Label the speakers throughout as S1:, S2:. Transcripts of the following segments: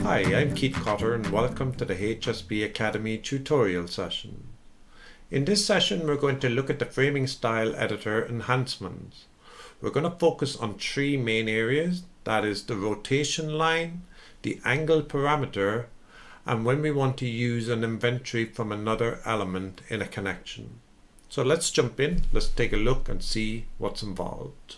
S1: Hi, I'm Keith Cotter and welcome to the HSB Academy tutorial session. In this session we're going to look at the Framing Style Editor Enhancements. We're going to focus on three main areas, that is the rotation line, the angle parameter, and when we want to use an inventory from another element in a connection. So let's jump in, let's take a look and see what's involved.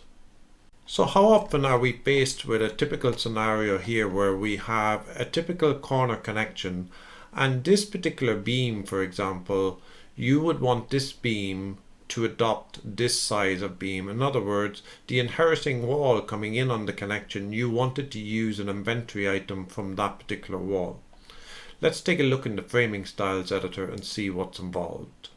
S1: So how often are we faced with a typical scenario here where we have a typical corner connection and this particular beam, for example, you would want this beam to adopt this size of beam. In other words, the inheriting wall coming in on the connection, you wanted to use an inventory item from that particular wall. Let's take a look in the Framing Styles editor and see what's involved.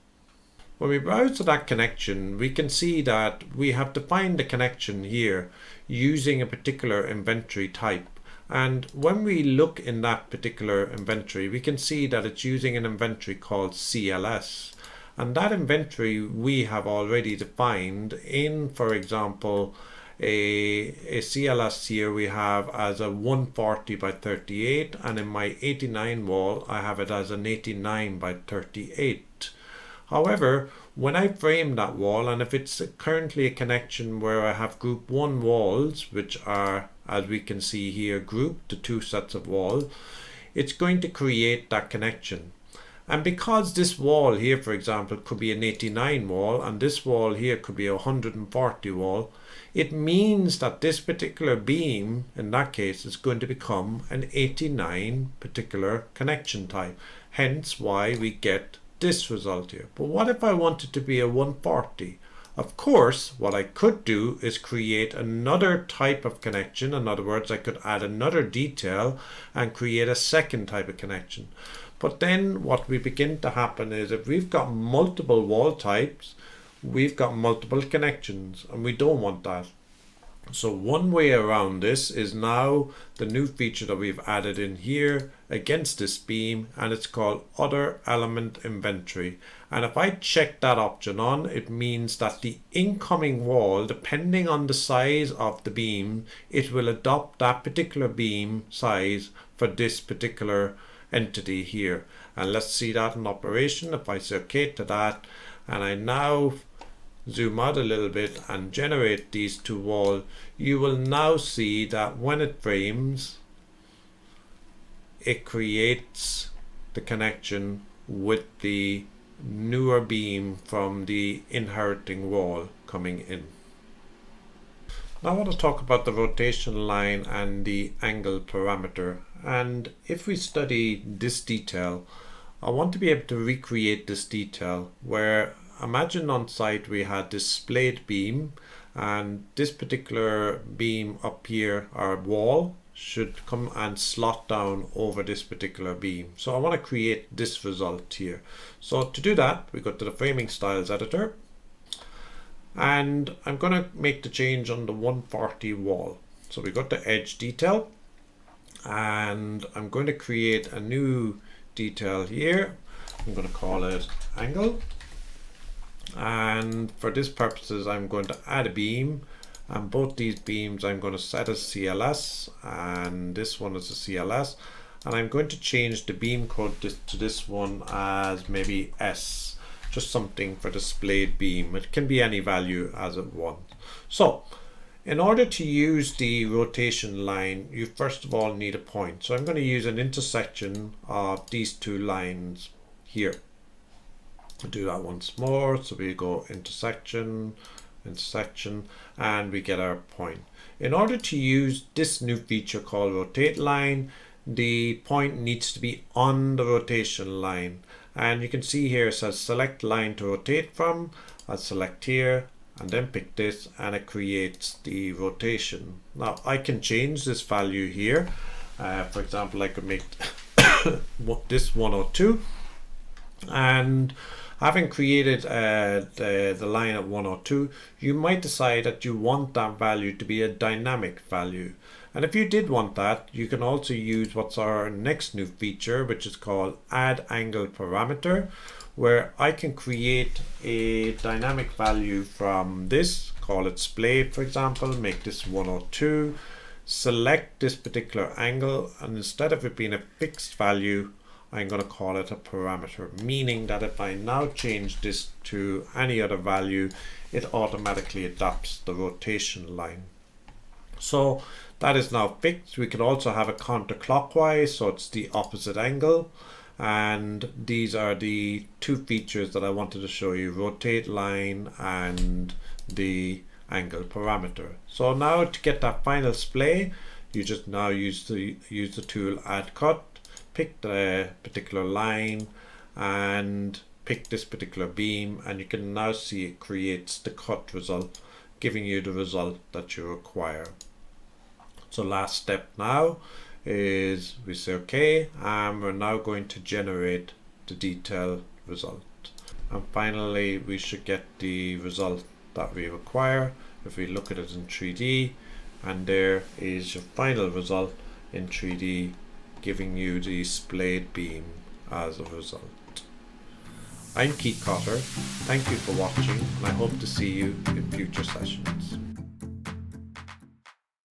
S1: When we browse to that connection, we can see that we have defined the connection here using a particular inventory type. And when we look in that particular inventory, we can see that it's using an inventory called CLS. And that inventory we have already defined in, for example, a CLS here we have as a 140 by 38, and in my 89 wall I have it as an 89 by 38. However, when I frame that wall, and if it's currently a connection where I have group 1 walls, which are, as we can see here, grouped to 2 sets of walls, it's going to create that connection. And because this wall here, for example, could be an 89 wall, and this wall here could be a 140 wall, it means that this particular beam, in that case, is going to become an 89 particular connection type. Hence why we get this result here. But what if I wanted to be a 140? Of course, what I could do is create another type of connection. In other words, I could add another detail and create a second type of connection. But then what we begin to happen is if we've got multiple wall types, we've got multiple connections, and we don't want that. So one way around this is now the new feature that we've added in here against this beam, and it's called Other Element Inventory. And if I check that option on, it means that the incoming wall, depending on the size of the beam, it will adopt that particular beam size for this particular entity here. And let's see that in operation. If I say OK to that, and I now zoom out a little bit and generate these two walls, you will now see that when it frames, it creates the connection with the newer beam from the inheriting wall coming in. Now I want to talk about the rotation line and the angle parameter. And if we study this detail, I want to be able to recreate this detail where imagine on site we had this splayed beam, and this particular beam up here, our wall, should come and slot down over this particular beam. So I want to create this result here. So to do that, we go to the Framing Styles editor, and I'm going to make the change on the 140 wall. So we got the edge detail, and I'm going to create a new detail here. I'm going to call it angle. And for this purposes I'm going to add a beam, and both these beams I'm going to set as CLS, and this one is a CLS, and I'm going to change the beam code to this one as maybe S, just something for the splayed beam. It can be any value as it wants. So in order to use the rotation line, you first of all need a point. So I'm going to use an intersection of these two lines here. I'll do that once more. So we go intersection, intersection, and we get our point. In order to use this new feature called rotate line, the point needs to be on the rotation line. And you can see here it says select line to rotate from. I'll select here and then pick this, and it creates the rotation. Now I can change this value here. For example, I could make this 102, and having created the line at 102, you might decide that you want that value to be a dynamic value. And if you did want that, you can also use what's our next new feature, which is called Add Angle Parameter, where I can create a dynamic value from this, call it splay, for example, make this 102, select this particular angle, and instead of it being a fixed value, I'm going to call it a parameter, meaning that if I now change this to any other value, it automatically adapts the rotation line. So that is now fixed. We can also have it counterclockwise, so it's the opposite angle. And these are the two features that I wanted to show you: rotate line and the angle parameter. So now to get that final splay, you just now use the tool Add Cut, pick the particular line and pick this particular beam, and you can now see it creates the cut result, giving you the result that you require. So last step now is we say OK, and we're now going to generate the detail result. And finally we should get the result that we require if we look at it in 3D, and there is your final result in 3D, giving you the splayed beam as a result. I'm Keith Cotter, thank you for watching, and I hope to see you in future sessions.